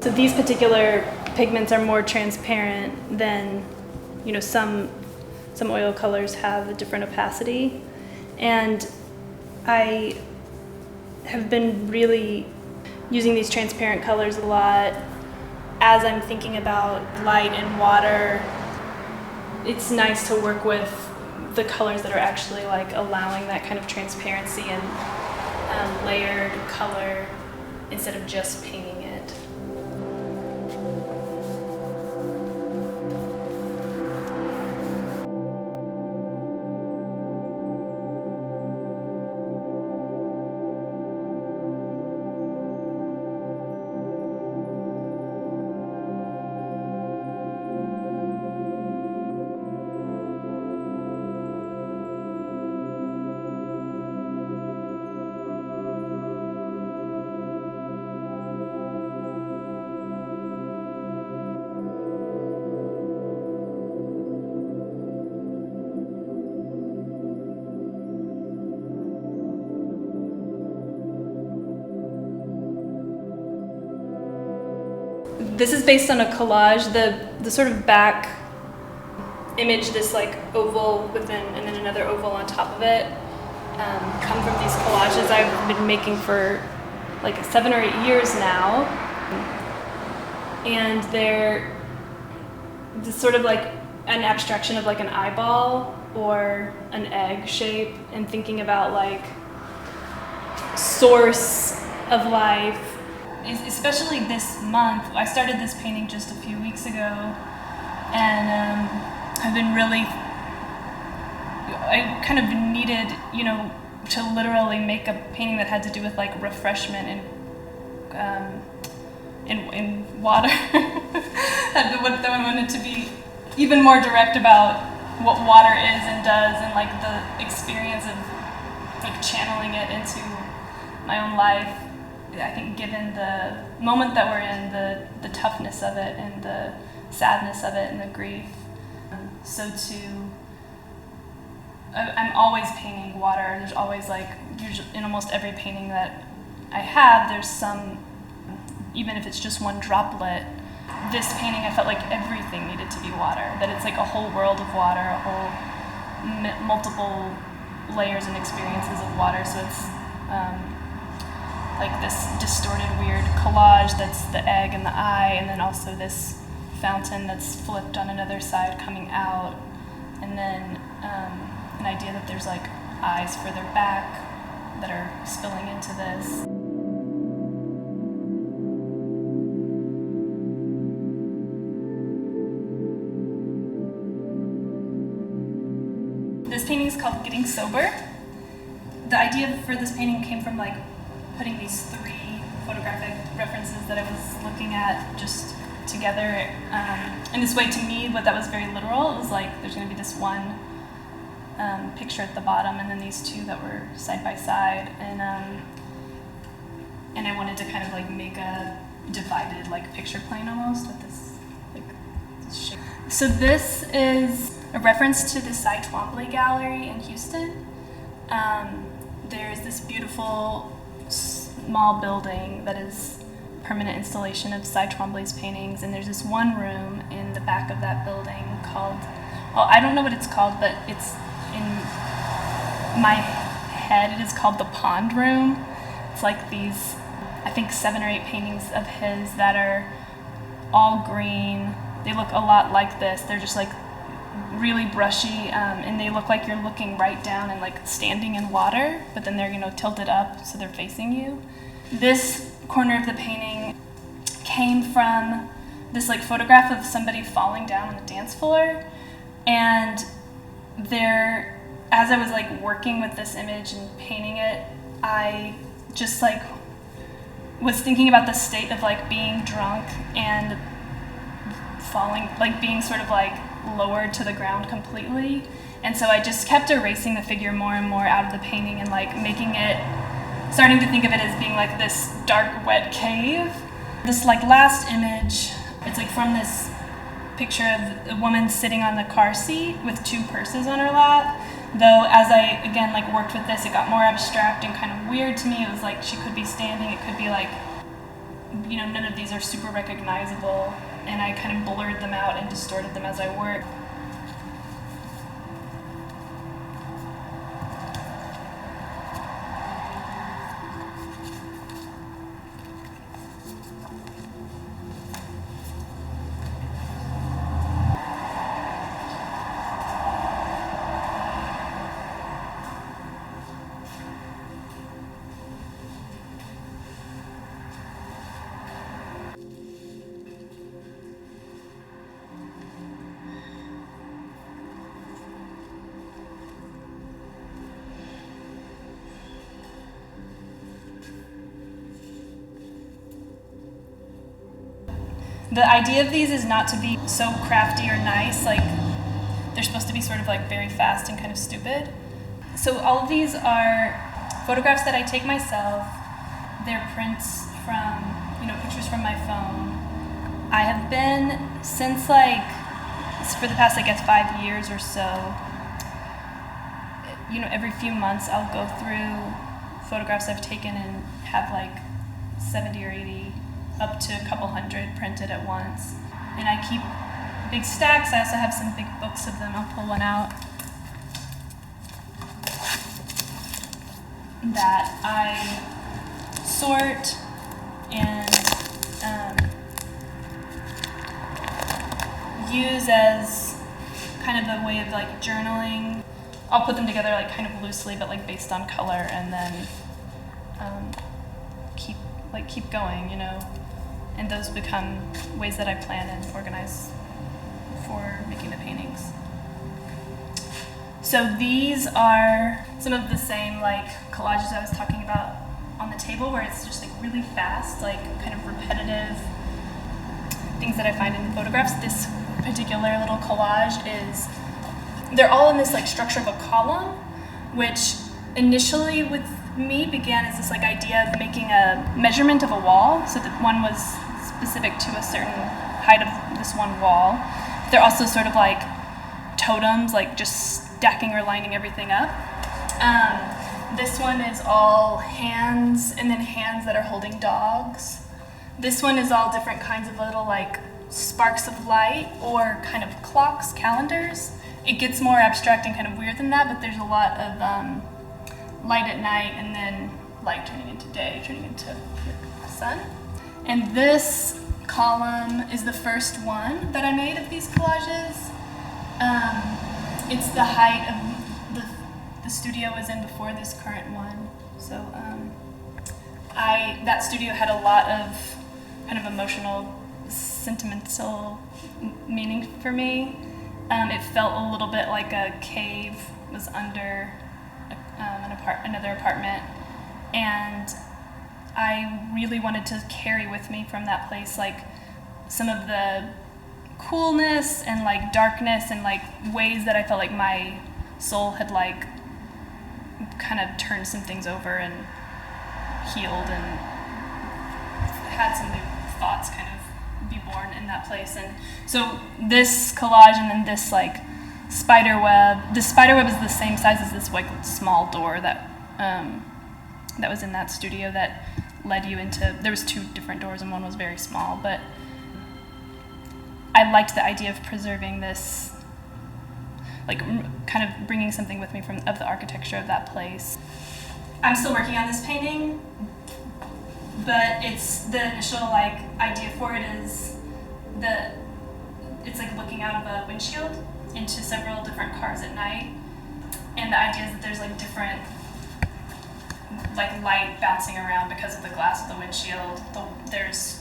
So these particular pigments are more transparent than, some oil colors have a different opacity. And I have been really using these transparent colors a lot as I'm thinking about light and water. It's nice to work with the colors that are actually like allowing that kind of transparency and layered color instead of just painting it. This is based on a collage. The sort of back image, this like oval within and then another oval on top of it, come from these collages I've been making for like 7 or 8 years now. And they're this sort of like an abstraction of like an eyeball or an egg shape, and thinking about like source of life. Especially this month, I started this painting just a few weeks ago, and I've been really, I kind of needed, to literally make a painting that had to do with like refreshment in water. I wanted to be even more direct about what water is and does, and like the experience of like channeling it into my own life. I think given the moment that we're in, the toughness of it and the sadness of it and the grief. I'm always painting water. There's always like, usually in almost every painting that I have, there's some, even if it's just one droplet. This painting, I felt like everything needed to be water, that it's like a whole world of water, a whole multiple layers and experiences of water. So it's like this distorted, weird collage that's the egg and the eye, and then also this fountain that's flipped on another side coming out, and then an idea that there's like eyes further back that are spilling into this. This painting is called Getting Sober. The idea for this painting came from like putting these 3 photographic references that I was looking at just together in this way. To me, what that was very literal. It was like there's going to be this one picture at the bottom, and then these 2 that were side by side, and I wanted to kind of like make a divided like picture plane almost with this like this shape. So this is a reference to the Cy Twombly Gallery in Houston. There's this beautiful small building that is permanent installation of Cy Twombly's paintings, and there's this one room in the back of that building called, well, I don't know what it's called, but it's in my head, it is called the Pond Room. It's like these, I think 7 or 8 paintings of his that are all green. They look a lot like this. They're just like really brushy, and they look like you're looking right down and like standing in water, but then they're tilted up so they're facing you. This corner of the painting came from this like photograph of somebody falling down on the dance floor, and there, as I was like working with this image and painting it, I just like was thinking about the state of like being drunk and falling, like being sort of like lowered to the ground completely. And so I just kept erasing the figure more and more out of the painting, and like starting to think of it as being like this dark, wet cave. This like last image, it's like from this picture of a woman sitting on the car seat with 2 purses on her lap. Though as I again like worked with this, it got more abstract and kind of weird to me. It was like she could be standing, it could be like none of these are super recognizable, and I kind of blurred them out and distorted them as I worked. The idea of these is not to be so crafty or nice, like they're supposed to be sort of like very fast and kind of stupid. So all of these are photographs that I take myself. They're prints from, pictures from my phone. I have been, since for the past, 5 years or so, every few months I'll go through photographs I've taken and have 70 or 80 up to a couple hundred printed at once. And I keep big stacks. I also have some big books of them. I'll pull one out that I sort and use as kind of a way of journaling. I'll put them together kind of loosely, but based on color, and then keep going, and those become ways that I plan and organize for making the paintings. So these are some of the same collages I was talking about on the table, where it's just really fast, kind of repetitive things that I find in the photographs. This particular little collage they're all in this structure of a column, which initially with me began as this idea of making a measurement of a wall, so that one was specific to a certain height of this one wall. They're also sort of totems, just stacking or lining everything up. This one is all hands, and then hands that are holding dogs. This one is all different kinds of little sparks of light, or kind of clocks, calendars. It gets more abstract and kind of weird than that, but there's a lot of light at night, and then light turning into day, turning into the sun. And this column is the first one that I made of these collages. It's the height of the studio I was in before this current one. So that studio had a lot of kind of emotional, sentimental meaning for me. It felt a little bit like a cave was under another apartment, and I really wanted to carry with me from that place some of the coolness and darkness and ways that I felt my soul had kind of turned some things over and healed and had some new thoughts kind of be born in that place. And so this collage, and then this spider web. The spider web is the same size as this small door that that was in that studio that led you into. There was two different doors, and one was very small. But I liked the idea of preserving this, kind of bringing something with me of the architecture of that place. I'm still working on this painting, but it's the initial idea for it is it's looking out of a windshield into several different cars at night, and the idea is that there's different light bouncing around because of the glass of the windshield. There's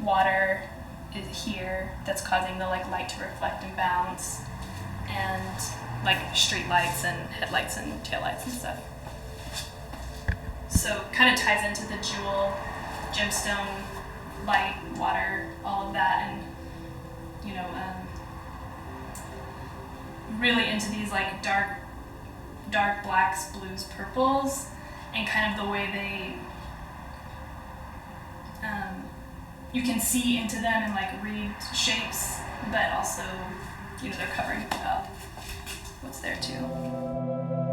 water here that's causing the light to reflect and bounce, and street lights and headlights and taillights and stuff. So kind of ties into the jewel, gemstone, light, water, all of that, and really into these dark blacks, blues, purples, and kind of the way they you can see into them and read shapes, but also they're covering up what's there too.